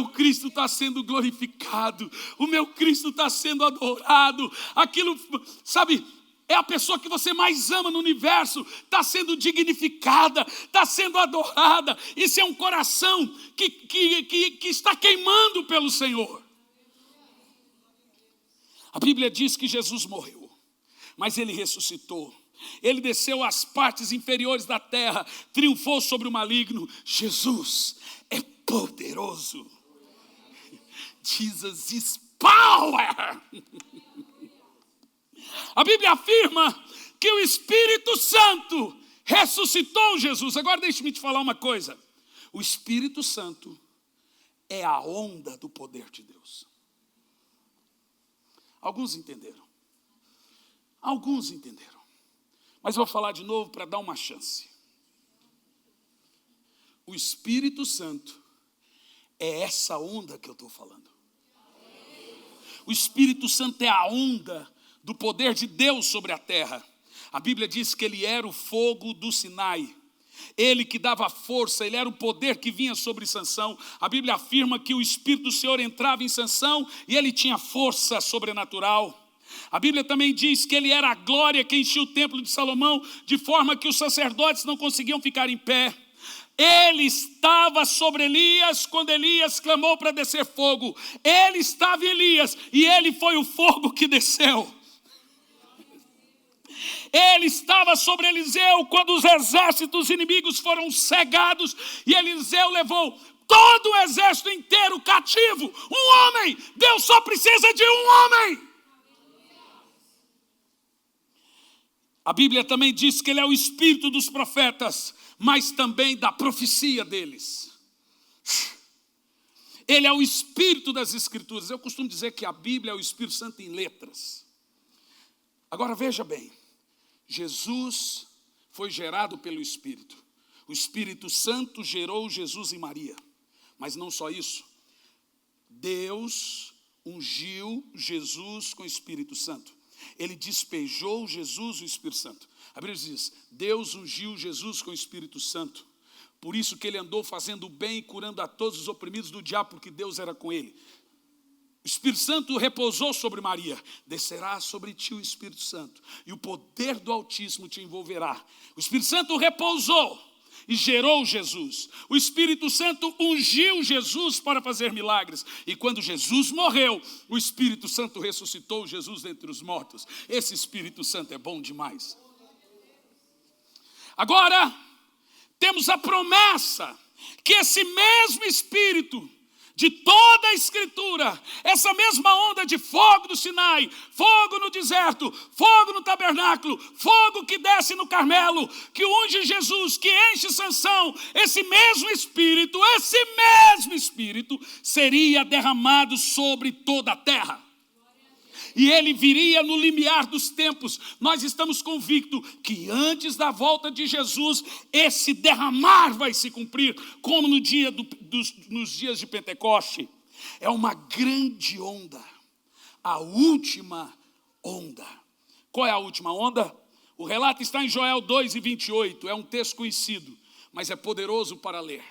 Cristo está sendo glorificado, o meu Cristo está sendo adorado. Aquilo, sabe, é a pessoa que você mais ama no universo, está sendo dignificada, está sendo adorada. Isso é um coração que está queimando pelo Senhor. A Bíblia diz que Jesus morreu, mas Ele ressuscitou. Ele desceu às partes inferiores da terra, triunfou sobre o maligno. Jesus é poderoso. Jesus is power. A Bíblia afirma que o Espírito Santo ressuscitou Jesus. Agora deixe-me te falar uma coisa. O Espírito Santo é a onda do poder de Deus. Alguns entenderam. Alguns entenderam. Mas eu vou falar de novo para dar uma chance. O Espírito Santo é essa onda que eu estou falando. O Espírito Santo é a onda do poder de Deus sobre a terra. A Bíblia diz que ele era o fogo do Sinai. Ele que dava força, ele era o poder que vinha sobre Sansão. A Bíblia afirma que o Espírito do Senhor entrava em Sansão e ele tinha força sobrenatural. A Bíblia também diz que ele era a glória que enchia o templo de Salomão, de forma que os sacerdotes não conseguiam ficar em pé. Ele estava sobre Elias quando Elias clamou para descer fogo. Ele estava em Elias e ele foi o fogo que desceu. Ele estava sobre Eliseu quando os exércitos inimigos foram cegados e Eliseu levou todo o exército inteiro cativo. Um homem, Deus só precisa de um homem. A Bíblia também diz que ele é o espírito dos profetas, mas também da profecia deles. Ele é o espírito das escrituras. Eu costumo dizer que a Bíblia é o Espírito Santo em letras. Agora veja bem, Jesus foi gerado pelo Espírito. O Espírito Santo gerou Jesus e Maria. Mas não só isso. Deus ungiu Jesus com o Espírito Santo. Ele despejou Jesus, o Espírito Santo. A Bíblia diz, Deus ungiu Jesus com o Espírito Santo. Por isso que ele andou fazendo o bem e curando a todos os oprimidos do diabo, porque Deus era com ele. O Espírito Santo repousou sobre Maria. Descerá sobre ti o Espírito Santo, e o poder do Altíssimo te envolverá. O Espírito Santo repousou e gerou Jesus. O Espírito Santo ungiu Jesus para fazer milagres. E quando Jesus morreu, o Espírito Santo ressuscitou Jesus dentre os mortos. Esse Espírito Santo é bom demais. Agora, temos a promessa que esse mesmo Espírito de toda a Escritura, essa mesma onda de fogo do Sinai, fogo no deserto, fogo no tabernáculo, fogo que desce no Carmelo, que unge Jesus, que enche Sansão, esse mesmo Espírito seria derramado sobre toda a terra. E ele viria no limiar dos tempos. Nós estamos convictos que antes da volta de Jesus, esse derramar vai se cumprir, como nos dias de Pentecoste. É uma grande onda, a última onda. Qual é a última onda? O relato está em Joel 2:28, é um texto conhecido, mas é poderoso para ler.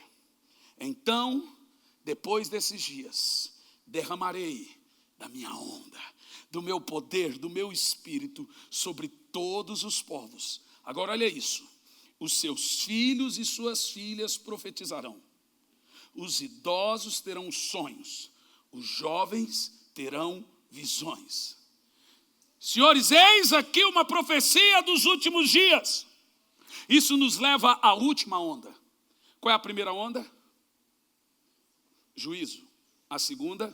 Então, depois desses dias, derramarei da minha onda, do meu poder, do meu espírito, sobre todos os povos. Agora olha isso, os seus filhos e suas filhas profetizarão, os idosos terão sonhos, os jovens terão visões. Senhores, eis aqui uma profecia dos últimos dias. Isso nos leva à última onda. Qual é a primeira onda? juízo. A segunda,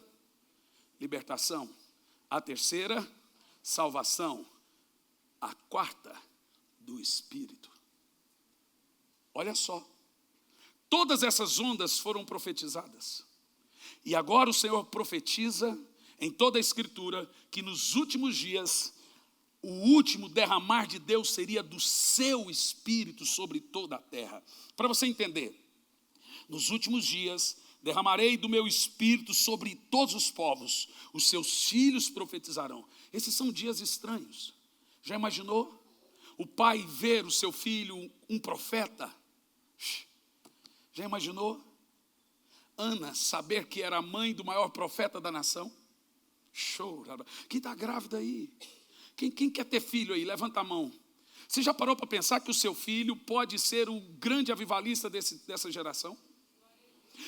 libertação. A terceira, salvação. A quarta, do Espírito. Olha só. Todas essas ondas foram profetizadas. E agora o Senhor profetiza em toda a Escritura que nos últimos dias, o último derramar de Deus seria do seu Espírito sobre toda a terra. Para você entender, nos últimos dias derramarei do meu Espírito sobre todos os povos, os seus filhos profetizarão. Esses são dias estranhos. Já imaginou? O pai ver o seu filho um profeta? Já imaginou? Ana saber que era a mãe do maior profeta da nação? Quem está grávida aí? Quem quer ter filho aí? Levanta a mão. Você já parou para pensar que o seu filho pode ser o grande avivalista dessa geração?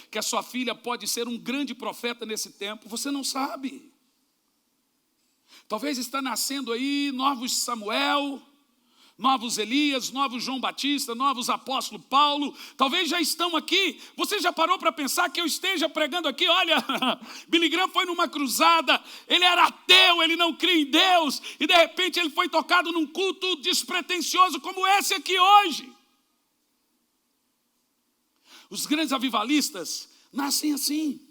Que a sua filha pode ser um grande profeta nesse tempo? Você não sabe. Talvez está nascendo aí novos Samuel, novos Elias, novos João Batista, novos apóstolos Paulo, talvez já estão aqui. Você já parou para pensar que eu esteja pregando aqui? Olha, Billy Graham foi numa cruzada, ele era ateu, ele não cria em Deus, e de repente ele foi tocado num culto despretensioso como esse aqui hoje. Os grandes avivalistas nascem assim.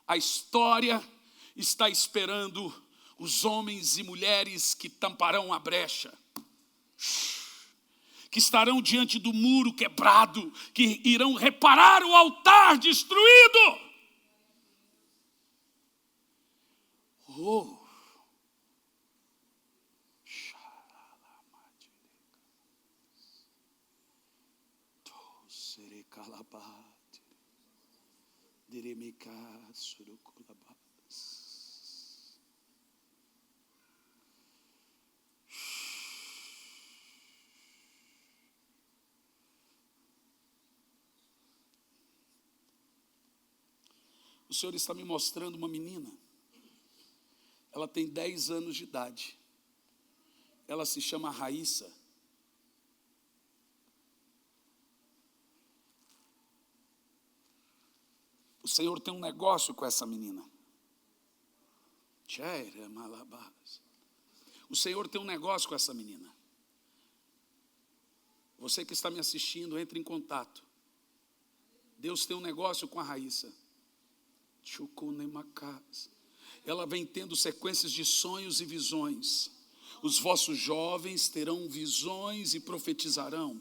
A história está esperando os homens e mulheres que tamparão a brecha, que estarão diante do muro quebrado, que irão reparar o altar destruído. O Senhor está me mostrando uma menina. Ela tem 10 anos de idade. Ela se chama Raíssa. O Senhor tem um negócio com essa menina. O Senhor tem um negócio com essa menina. Você que está me assistindo, entre em contato. Deus tem um negócio com a Raíssa. Ela vem tendo sequências de sonhos e visões. Os vossos jovens terão visões e profetizarão.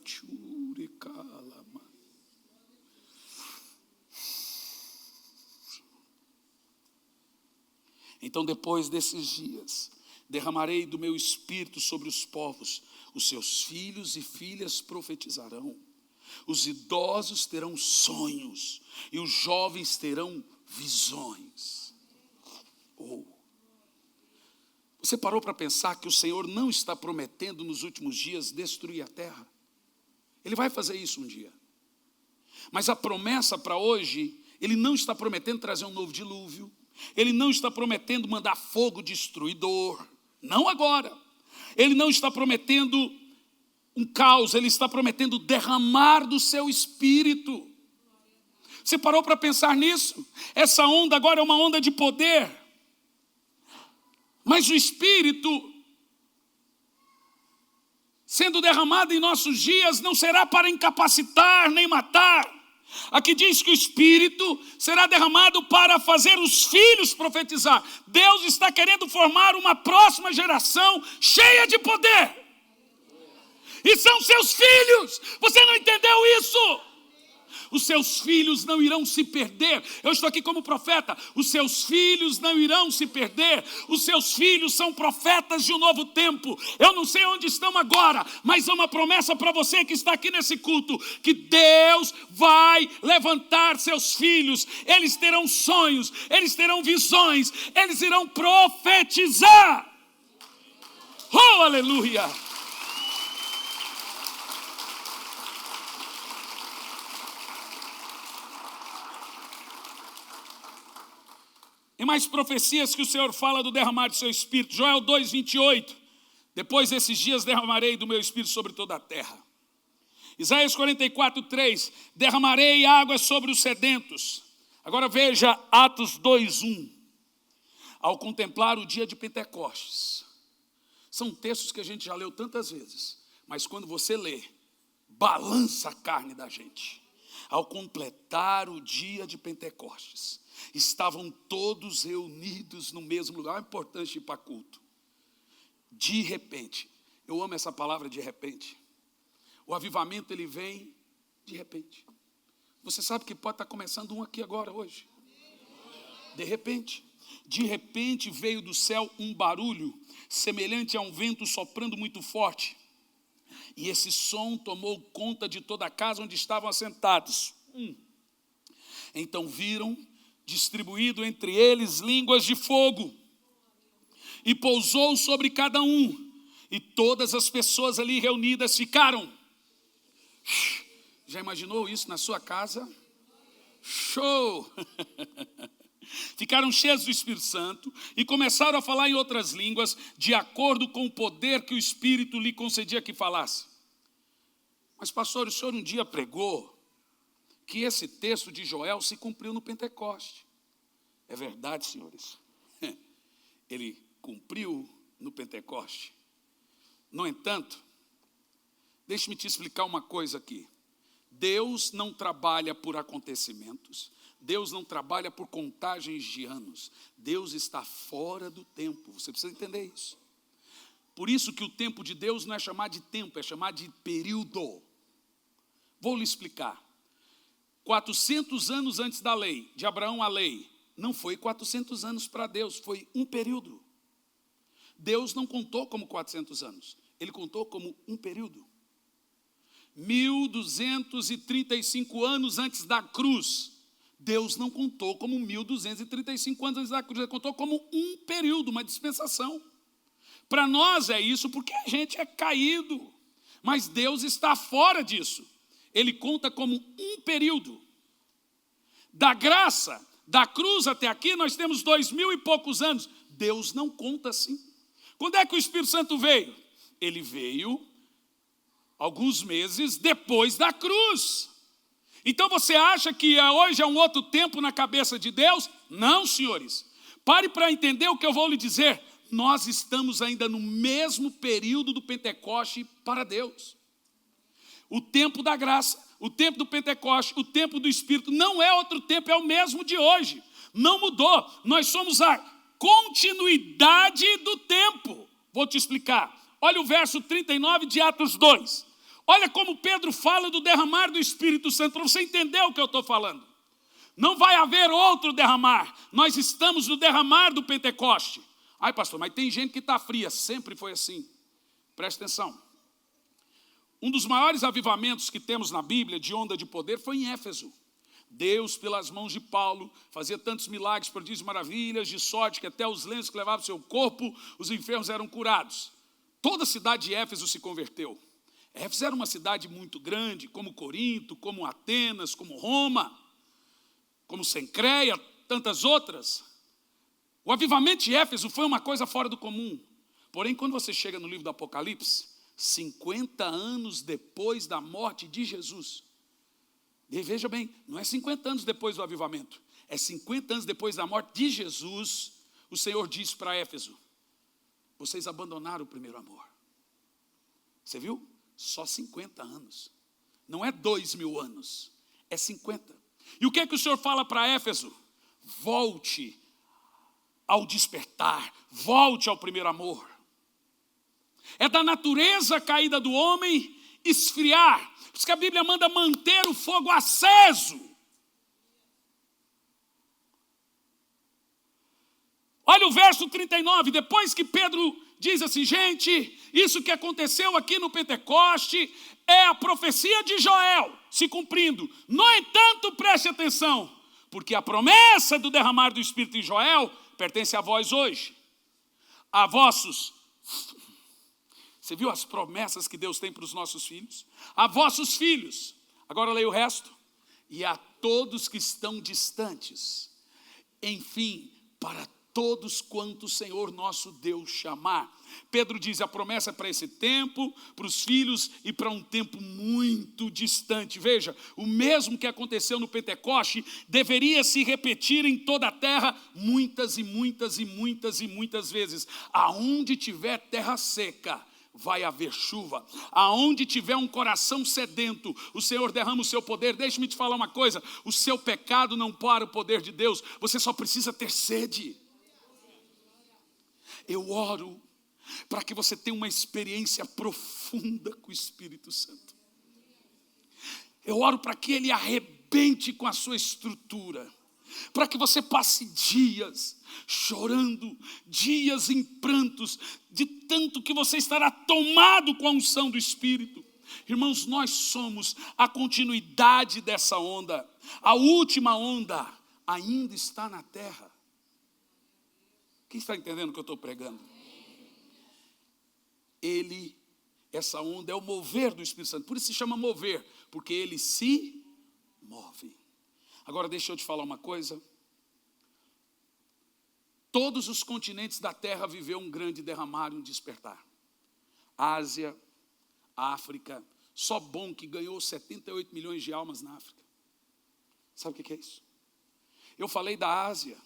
Então, depois desses dias, derramarei do meu espírito sobre os povos. Os seus filhos e filhas profetizarão. Os idosos terão sonhos e os jovens terão visões. Você parou para pensar que o Senhor não está prometendo nos últimos dias destruir a terra? Ele vai fazer isso um dia. Mas a promessa para hoje, Ele não está prometendo trazer um novo dilúvio. Ele não está prometendo mandar fogo destruidor. Não agora. Ele não está prometendo um caos. Ele está prometendo derramar do seu espírito. Você parou para pensar nisso? Essa onda agora é uma onda de poder. Mas o Espírito, sendo derramado em nossos dias, não será para incapacitar nem matar. Aqui diz que o Espírito será derramado para fazer os filhos profetizar. Deus está querendo formar uma próxima geração cheia de poder. E são seus filhos. Você não entendeu isso? Os seus filhos não irão se perder. Eu estou aqui como profeta. Os seus filhos não irão se perder. Os seus filhos são profetas de um novo tempo. Eu não sei onde estão agora, mas é uma promessa para você que está aqui nesse culto, que Deus vai levantar seus filhos. Eles terão sonhos, eles terão visões, eles irão profetizar. Oh, aleluia! E mais profecias que o Senhor fala do derramar do seu Espírito. Joel 2:28. Depois desses dias derramarei do meu Espírito sobre toda a terra. Isaías 44:3, derramarei águas sobre os sedentos. Agora veja Atos 2:1. Ao contemplar o dia de Pentecostes. São textos que a gente já leu tantas vezes, mas quando você lê, balança a carne da gente. Ao completar o dia de Pentecostes, estavam todos reunidos no mesmo lugar. É importante ir para culto. De repente, eu amo essa palavra de repente. O avivamento ele vem de repente. Você sabe que pode estar começando um aqui agora, hoje. De repente. De repente veio do céu um barulho, semelhante a um vento soprando muito forte. E esse som tomou conta de toda a casa onde estavam assentados. Então viram, distribuído entre eles, línguas de fogo. E pousou sobre cada um. E todas as pessoas ali reunidas ficaram. Já imaginou isso na sua casa? Show! Ficaram cheios do Espírito Santo e começaram a falar em outras línguas, de acordo com o poder que o Espírito lhe concedia que falasse. Mas pastor, o senhor um dia pregou que esse texto de Joel se cumpriu no Pentecoste. É verdade, senhores. Ele cumpriu no Pentecoste. No entanto, deixe-me te explicar uma coisa aqui. Deus não trabalha por acontecimentos. Deus não trabalha por contagens de anos. Deus está fora do tempo. Você precisa entender isso. Por isso que o tempo de Deus não é chamado de tempo, é chamado de período. Vou lhe explicar. 400 anos antes da lei, de Abraão a lei, não foi 400 anos para Deus, foi um período. Deus não contou como 400 anos, ele contou como um período. 1235 anos antes da cruz, Deus não contou como 1235 anos antes da cruz, ele contou como um período, uma dispensação. Para nós é isso porque a gente é caído, mas Deus está fora disso. Ele conta como um período. Da graça, da cruz até aqui, nós temos 2000 e poucos anos. Deus não conta assim. Quando é que o Espírito Santo veio? Ele veio alguns meses depois da cruz. Então você acha que hoje é um outro tempo na cabeça de Deus? Não, senhores. Pare para entender o que eu vou lhe dizer. Nós estamos ainda no mesmo período do Pentecoste para Deus. O tempo da graça, o tempo do Pentecoste, o tempo do Espírito, não é outro tempo, é o mesmo de hoje. Não mudou. Nós somos a continuidade do tempo. Vou te explicar. Olha o verso 39 de Atos 2. Olha como Pedro fala do derramar do Espírito Santo, para você entender o que eu estou falando. Não vai haver outro derramar. Nós estamos no derramar do Pentecoste. Ai, pastor, mas tem gente que está fria. Sempre foi assim. Presta atenção. Um dos maiores avivamentos que temos na Bíblia, de onda de poder, foi em Éfeso. Deus, pelas mãos de Paulo, fazia tantos milagres, prodígios, maravilhas, de sorte que até os lenços que levavam seu corpo, os enfermos eram curados. Toda a cidade de Éfeso se converteu. Éfeso era uma cidade muito grande, como Corinto, como Atenas, como Roma, como Cencreia, tantas outras. O avivamento de Éfeso foi uma coisa fora do comum. Porém, quando você chega no livro do Apocalipse, 50 anos depois da morte de Jesus, e veja bem, não é 50 anos depois do avivamento, é 50 anos depois da morte de Jesus, o Senhor disse para Éfeso: vocês abandonaram o primeiro amor. Você viu? Só 50 anos. Não é 2000 anos, é 50. E o que é que o Senhor fala para Éfeso? Volte ao despertar, volte ao primeiro amor. É da natureza caída do homem esfriar. Por isso que a Bíblia manda manter o fogo aceso. Olha o verso 39, depois que Pedro diz assim: gente, isso que aconteceu aqui no Pentecoste é a profecia de Joel se cumprindo. No entanto, preste atenção, porque a promessa do derramar do Espírito em Joel pertence a vós hoje, a vossos. Você viu as promessas que Deus tem para os nossos filhos? A vossos filhos. Agora leia o resto. E a todos que estão distantes. Enfim, para todos quanto o Senhor nosso Deus chamar. Pedro diz, a promessa é para esse tempo, para os filhos e para um tempo muito distante. Veja, o mesmo que aconteceu no Pentecoste deveria se repetir em toda a terra muitas e muitas e muitas e muitas vezes. Aonde tiver terra seca, vai haver chuva. Aonde tiver um coração sedento, o Senhor derrama o seu poder. Deixe-me te falar uma coisa, o seu pecado não para o poder de Deus, você só precisa ter sede. Eu oro para que você tenha uma experiência profunda com o Espírito Santo. Eu oro para que Ele arrebente com a sua estrutura, para que você passe dias chorando, dias em prantos, de tanto que você estará tomado com a unção do Espírito. Irmãos, nós somos a continuidade dessa onda. A última onda ainda está na terra. Quem está entendendo o que eu estou pregando? Essa onda é o mover do Espírito Santo. Por isso se chama mover, porque ele se move. Agora deixa eu te falar uma coisa. Todos os continentes da terra viveu um grande derramar e um despertar. Ásia, África, só bom que ganhou 78 milhões de almas na África. Sabe o que é isso? Eu falei da Ásia,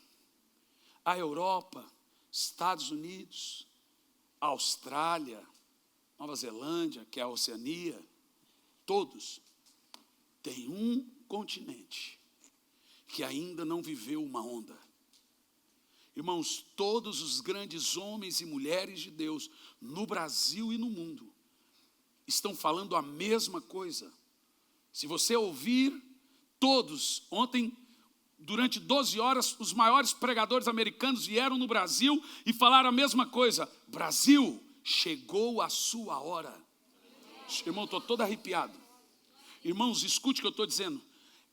a Europa, Estados Unidos, Austrália, Nova Zelândia, que é a Oceania, todos têm um continente que ainda não viveu uma onda. Irmãos, todos os grandes homens e mulheres de Deus, no Brasil e no mundo, estão falando a mesma coisa. Se você ouvir, todos, ontem, durante 12 horas, os maiores pregadores americanos vieram no Brasil e falaram a mesma coisa. Brasil, chegou a sua hora. Irmão, estou todo arrepiado. Irmãos, escute o que eu estou dizendo.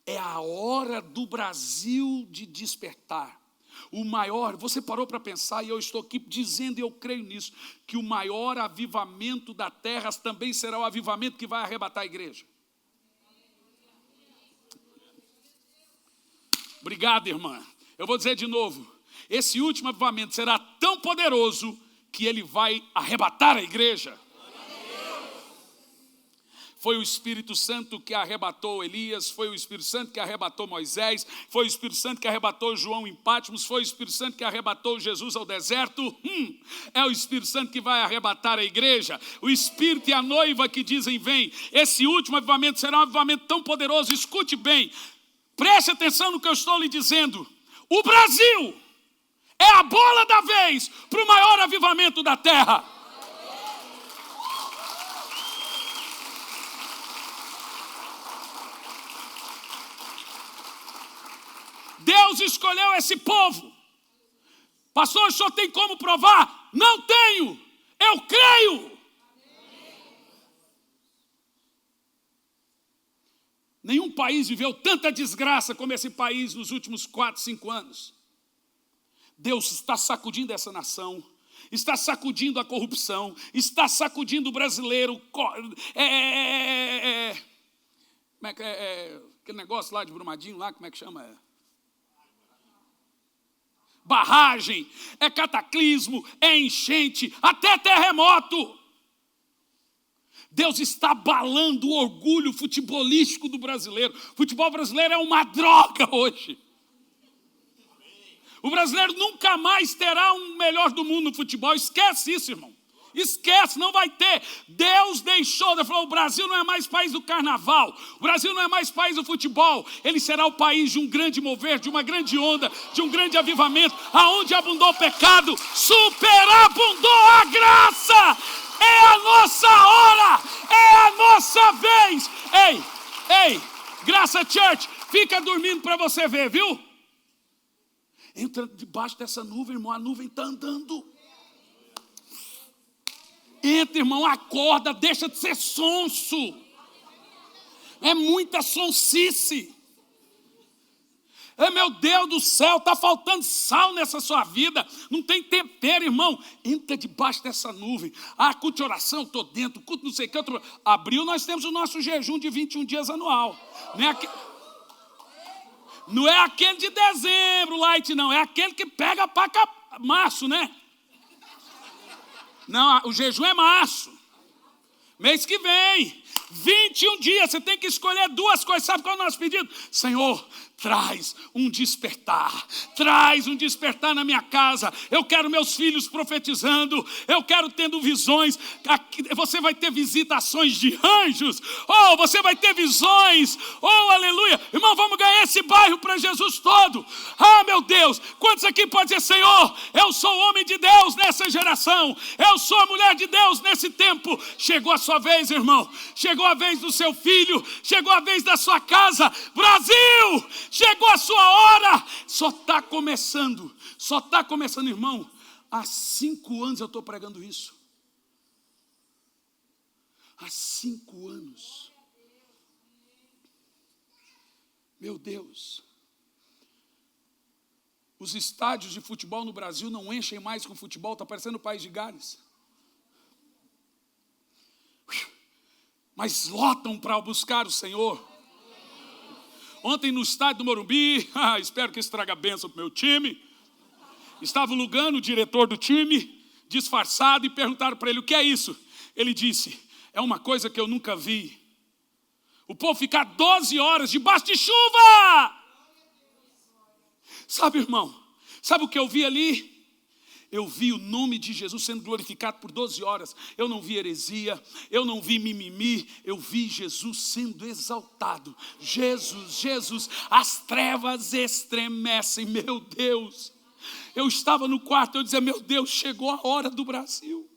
É a hora do Brasil de despertar. O maior, você parou para pensar, e eu estou aqui dizendo, e eu creio nisso, que o maior avivamento da terra também será o avivamento que vai arrebatar a igreja. Obrigado, irmã. Eu vou dizer de novo, esse último avivamento será tão poderoso que ele vai arrebatar a igreja. Foi o Espírito Santo que arrebatou Elias, foi o Espírito Santo que arrebatou Moisés, foi o Espírito Santo que arrebatou João em Patmos, foi o Espírito Santo que arrebatou Jesus ao deserto. É o Espírito Santo que vai arrebatar a igreja. O Espírito e a noiva que dizem vem. Esse último avivamento será um avivamento tão poderoso, escute bem, preste atenção no que eu estou lhe dizendo. O Brasil é a bola da vez para o maior avivamento da terra. Deus escolheu esse povo. Pastor, o senhor tem como provar? Não tenho, eu creio. Nenhum país viveu tanta desgraça como esse país nos últimos 4, 5 anos. Deus está sacudindo essa nação, está sacudindo a corrupção, está sacudindo o brasileiro. Como é que aquele negócio lá de Brumadinho, lá, como é que chama? Barragem, é cataclismo, é enchente, até terremoto. Deus está abalando o orgulho futebolístico do brasileiro. O futebol brasileiro é uma droga hoje. O brasileiro nunca mais terá um melhor do mundo no futebol. Esquece isso, irmão. Esquece, não vai ter. Deus deixou, Deus falou, o Brasil não é mais país do carnaval, o Brasil não é mais país do futebol, ele será o país de um grande mover, de uma grande onda, de um grande avivamento. Aonde abundou o pecado, superabundou a graça. É a nossa hora, é a nossa vez. Ei, Graça Church, fica dormindo para você ver, viu? Entra debaixo dessa nuvem, irmão, a nuvem está andando. Entra, irmão, acorda, deixa de ser sonso. É muita sonsice. Meu Deus do céu, está faltando sal nessa sua vida. Não tem tempero, irmão. Entra debaixo dessa nuvem. Culto de oração, estou dentro. Culto não sei o que. Abril nós temos o nosso jejum de 21 dias anual. Não é aquele de dezembro, light, não. É aquele que pega para março, né? Não, o jejum é março. Mês que vem, 21 dias, você tem que escolher duas coisas. Sabe qual é o nosso pedido? Senhor, traz um despertar na minha casa. Eu quero meus filhos profetizando, eu quero tendo visões. Você vai ter visitações de anjos, você vai ter visões, aleluia. Irmão, vamos ganhar esse bairro para Jesus todo. Meu Deus, quantos aqui podem dizer: Senhor, eu sou o homem de Deus nessa geração, eu sou a mulher de Deus nesse tempo. Chegou a sua vez, irmão, chegou a vez do seu filho, chegou a vez da sua casa. Brasil, chegou a sua hora. Só está começando, irmão. Há 5 anos eu estou pregando isso. Há 5 anos. Meu Deus. Os estádios de futebol no Brasil não enchem mais com futebol, está parecendo o País de Gales. Mas lotam para buscar o Senhor. Ontem no estádio do Morumbi, espero que isso traga bênção para o meu time. Estava o Lugano, o diretor do time, disfarçado, e perguntaram para ele: o que é isso? Ele disse: é uma coisa que eu nunca vi. O povo ficar 12 horas debaixo de chuva. Sabe, irmão, sabe o que eu vi ali? Eu vi o nome de Jesus sendo glorificado por 12 horas. Eu não vi heresia, eu não vi mimimi, eu vi Jesus sendo exaltado. Jesus, as trevas estremecem, meu Deus. Eu estava no quarto, eu dizia: meu Deus, chegou a hora do Brasil.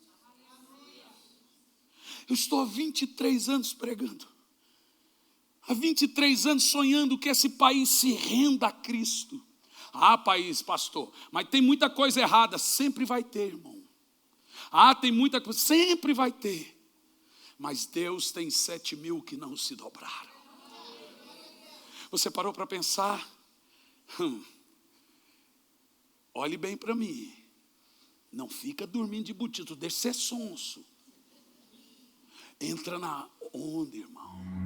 Eu estou há 23 anos pregando. Há 23 anos sonhando que esse país se renda a Cristo. País, pastor, mas tem muita coisa errada. Sempre vai ter, irmão. Tem muita coisa, sempre vai ter. Mas Deus tem 7.000 que não se dobraram. Você parou para pensar? Olhe bem para mim. Não fica dormindo de botito, deixa ser sonso. Entra na onda, irmão.